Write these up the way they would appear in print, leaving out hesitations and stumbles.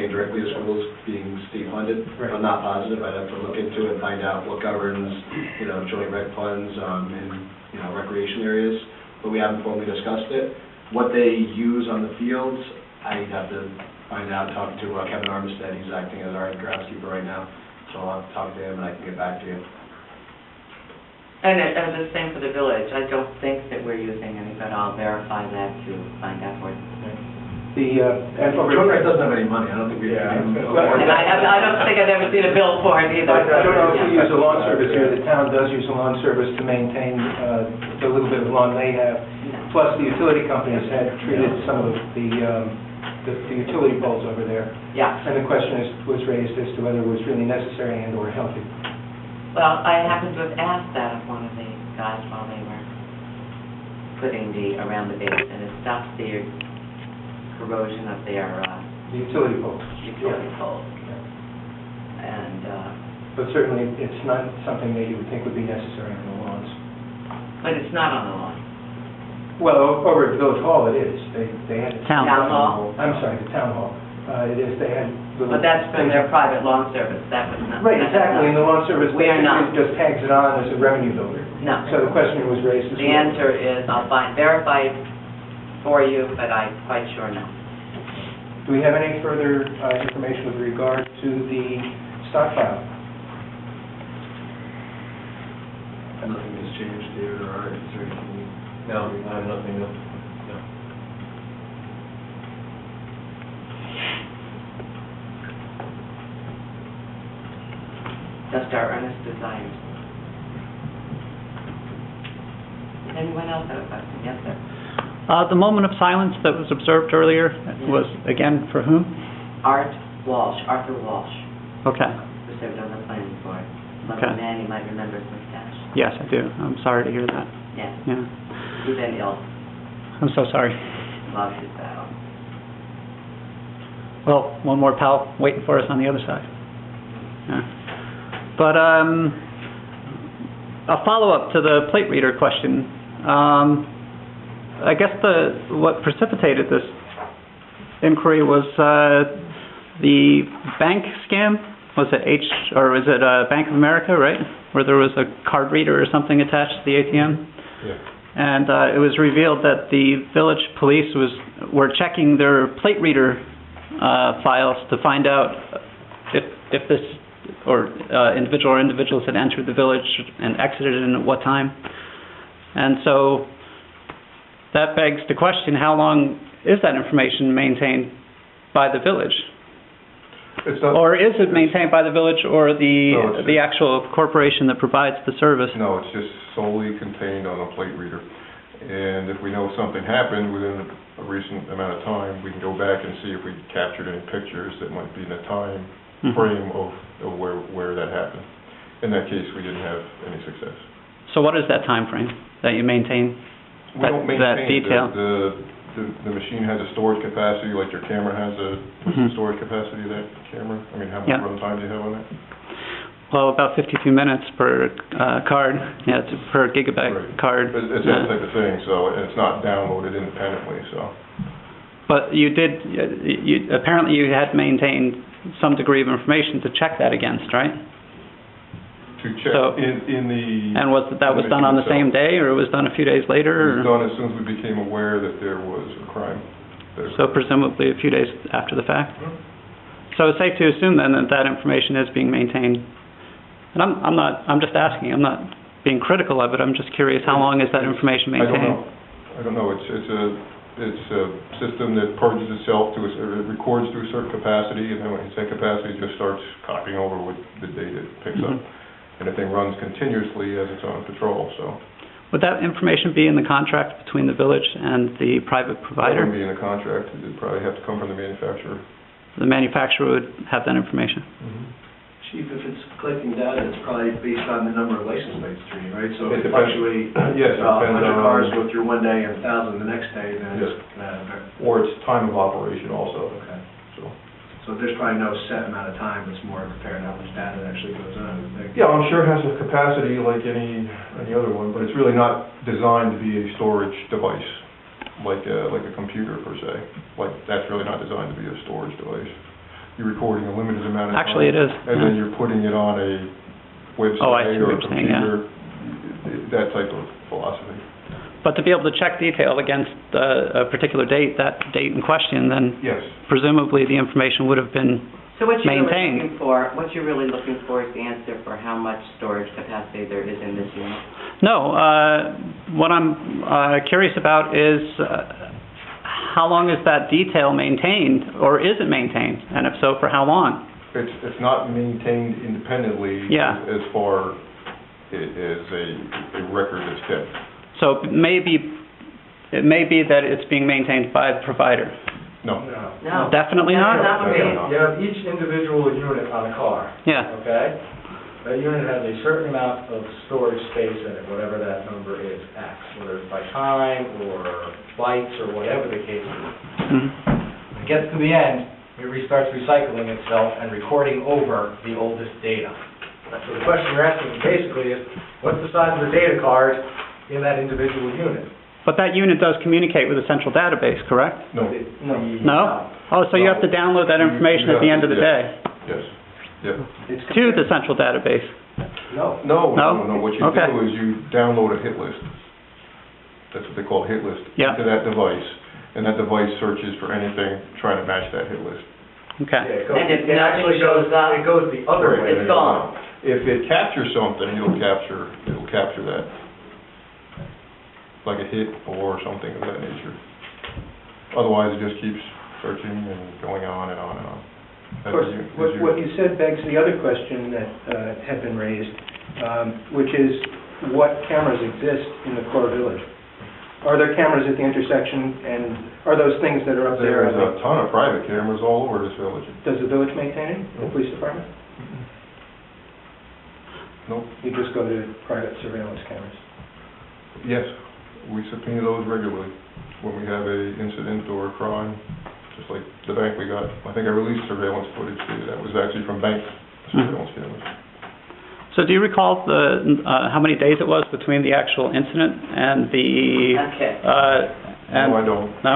maintained directly as schools being state funded. Right. I'm not positive. I'd have to look into it and find out what governs, joint rec funds in, recreation areas. But we haven't formally discussed it. What they use on the fields, I'd have to find out, talk to Kevin Armistead. He's acting as our head groundskeeper right now. So I'll have to talk to him and I can get back to you. And the same for the village. I don't think that we're using any, but I'll verify that to find out for you. Joint rec doesn't have any money. I don't think we can. And I don't think I've ever seen a bill for it either. I don't know if we use a lawn service here. The town does use a lawn service to maintain the little bit of lawn they have. Plus, the utility companies had treated some of the utility poles over there. Yeah. And the question was raised as to whether it was really necessary and or healthy. Well, I happened to have asked that of one of the guys while they were putting around the base, and it stops the corrosion of their The utility poles. utility poles. Yeah. And But certainly, it's not something that you would think would be necessary on the lawns. but it's not on the lawn. Well, over at Village Hall, it is. They had Town hall. I'm sorry, the town hall. It is. They had. But that's from their private lawn service. That was not. Right, exactly. And the lawn service We are not. basically just tags it on as a revenue builder. No. So the question was raised as The answer is I'll verify for you, but I'm quite sure no. Do we have any further information with regard to the stockpile? Nothing has changed here, or is there anything? No, I have nothing, no. Just our earnest desires. Anyone else have a question? Yes, sir. The moment of silence that was observed earlier was, again, for whom? Arthur Walsh, Okay. who served on the planning board. Lovely Okay. man, you might remember his mustache. Yes, I do. I'm sorry to hear that. Yeah, Yeah. he's been ill, I'm so sorry. lost his battle. Well, one more pal waiting for us on the other side. Yeah. But a follow-up to the plate reader question. I guess what precipitated this inquiry was the bank scam. Was it Bank of America, right? Where there was a card reader or something attached to the ATM? Yeah. And it was revealed that the village police were checking their plate reader files to find out if this individual or individuals had entered the village and exited and at what time. And so that begs the question, how long is that information maintained by the village? It's not, Or is it maintained by the village or No, the actual corporation that provides the service? no, it's just solely contained on a plate reader. And if we know something happened within a recent amount of time, we can go back and see if we captured any pictures that might be in the time frame of where that happened. In that case, we didn't have any success. So what is that time frame that you maintain? We don't maintain that detail? The machine has a storage capacity, like your camera has what's the storage capacity of that camera? I mean, how much runtime do you have on that? Well, about 52 minutes per card. Yeah, it's per gigabyte Right. card. It's that type of thing, so it's not downloaded independently, so. But apparently you had maintained some degree of information to check that against, right? To check So- in the... And was that was done on the same day, or it was done a few days later? It was done as soon as we became aware that there was a crime. So presumably a few days after the fact? So it's safe to assume then that information is being maintained. And I'm just asking, I'm not being critical of it, I'm just curious, how long is that information maintained? I don't know. It's a system that purges itself it records to a certain capacity, and then when it hits that capacity, it just starts copying over with the data it picks up. And the thing runs continuously as it's on patrol, so. Would that information be in the contract between the village and the private That provider? wouldn't be in the contract. It'd probably have to come from the manufacturer. The manufacturer would have that information? Chief, if it's collecting data, it's probably based on the number of license plates through, right? So It if it depends. fluctuates, Yes, it depends 100 on- cars go through one day and 1,000 the next day, then Yes. it's gonna have, Or it's time of operation also, okay. so. So there's probably no set amount of time, it's more comparing how much data actually goes on, I would think. Yeah, I'm sure it has a capacity like any other one, but it's really not designed to be a storage device, like a computer per se. Like, that's really not designed to be a storage device. you're recording a limited amount of time. Actually, it is. And then you're putting it on a website Oh, I see or what a you're saying, yeah. computer, that type of philosophy. But to be able to check detail against a particular date, that date in question, then Yes. presumably the information would have been So what you're really maintained. what you're really looking for is the answer for how much storage capacity there is in this unit? No, what I'm curious about is how long is that detail maintained, or is it maintained? And if so, for how long? It's not maintained independently Yeah. as far as a record that's kept. So it may be that it's being maintained by the provider. No. No. Definitely not? That would be, No. You have each individual unit on a car, Yeah, okay? That unit has a certain amount of storage space in it, whatever that number is, X, whether it's by time or bytes or whatever the case is. mhm. When it gets to the end, it restarts recycling itself and recording over the oldest data. So the question you're asking basically is, what's the size of the data card in that individual unit? But that unit does communicate with a central database, correct? No. No? Oh, so you have to download that information at the end of the day Yes. Yep. to the central database? No. No. No? What you Okay. do is you download a hit list. That's what they call a hit list. Yeah. To that device, and that device searches for anything trying to match that hit list. Yeah, Okay. And if it actually nothing shows up, it goes the other Right. way. it's gone. If it captures something, it'll capture that, like a hit or something of that nature. Otherwise, it just keeps searching and going on and on and on. Of course, what you said begs the other question that had been raised, which is what cameras exist in the core village? Are there cameras at the intersection, and are those things that are up there? There's a ton of private cameras all over this village. Does the village maintain it, the police department? Nope. You just go to private surveillance cameras? Yes, we subpoena those regularly when we have a incident or a crime, just like the bank we got. I think I released surveillance footage to you. That was actually from bank surveillance cameras. So do you recall how many days it was between the actual incident and the... Okay. and- No, I don't. No?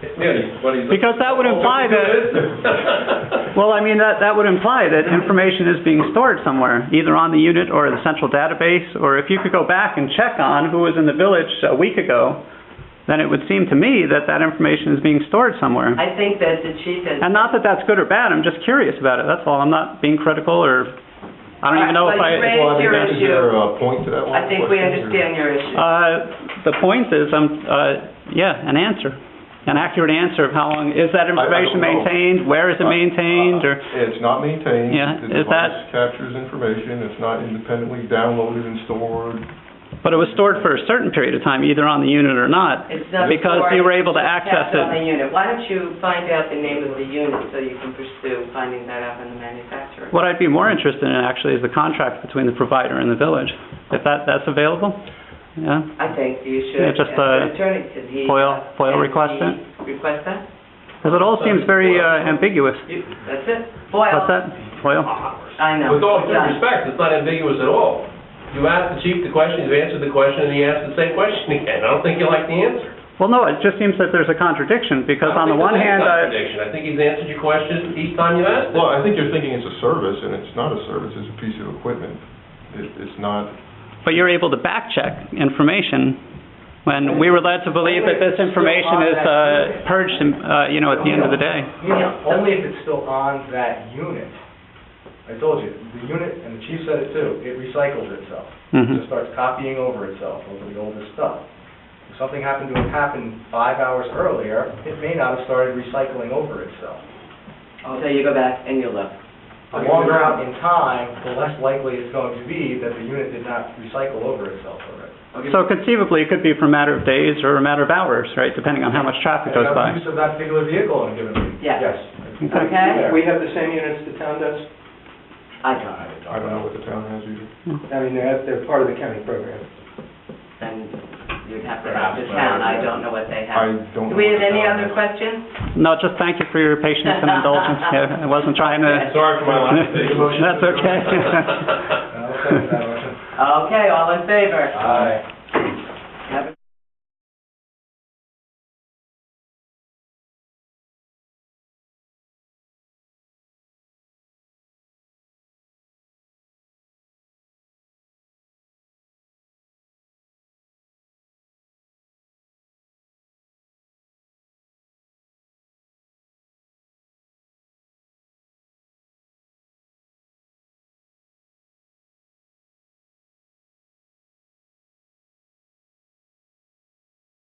Because that would imply that, well, I mean, that would imply that information is being stored somewhere, either on the unit or the central database, or if you could go back and check on who was in the village a week ago, then it would seem to me that that information is being stored somewhere. I think that the chief has... And not that that's good or bad, I'm just curious about it, that's all. I'm not being critical, or, I don't even know if But I... you raised your Is there issue. a point to that one? I think we understand your issue. The point is, an answer, an accurate answer of how long, is that information know. maintained, where is it maintained, or... It's not maintained. Yeah, The is device that- captures information. It's not independently downloaded and stored. But it was stored for a certain period of time, either on the unit or not, It's not because stored, you were able to it's access kept on the it. unit. Why don't you find out the name of the unit so you can pursue finding that out in the manufacturer? What I'd be more interested in, actually, is the contract between the provider and the village. If that's available, yeah? I think you should Yeah, just, ask the attorney. Did he... FOIL request did it? he request that? Because it all seems very ambiguous. That's it. FOIL. What's that? FOIL? I know. With all due Done. respect, it's not ambiguous at all. You asked the chief the question, you've answered the question, and he asked the same question again. I don't think you like the answer. Well, no, it just seems that there's a contradiction, because on the one hand, I think he's answered your question each time you asked it. Well, I think you're thinking it's a service, and it's not a service. It's a piece of equipment. It's not... but you're able to back-check information when we were led to believe that this information is purged, at the end of the day. Yeah, only if it's still on that unit. I told you, the unit, and the chief said it too, it recycles itself. It Mhm. just starts copying over itself, over the oldest stuff. If something happened to have happened 5 hours earlier, it may not have started recycling over itself. So you go back and you look. The longer out in time, the less likely it's going to be that the unit did not recycle over itself already. So conceivably, it could be for a matter of days or a matter of hours, right, depending on how much traffic goes And by. use of that particular vehicle in a given week. Yeah. Yes. Okay. We have the same units the town does? I don't. I don't know what the town has either. I mean, they're part of the county program. Then you'd have to ask the town. I don't know what they I have. don't know. Do we have what the any town other has. questions? No, just thank you for your patience and indulgence. Yeah, I wasn't trying to... Sorry for my lack of patience. That's okay. I'll second that motion. Okay, all in favor? Aye.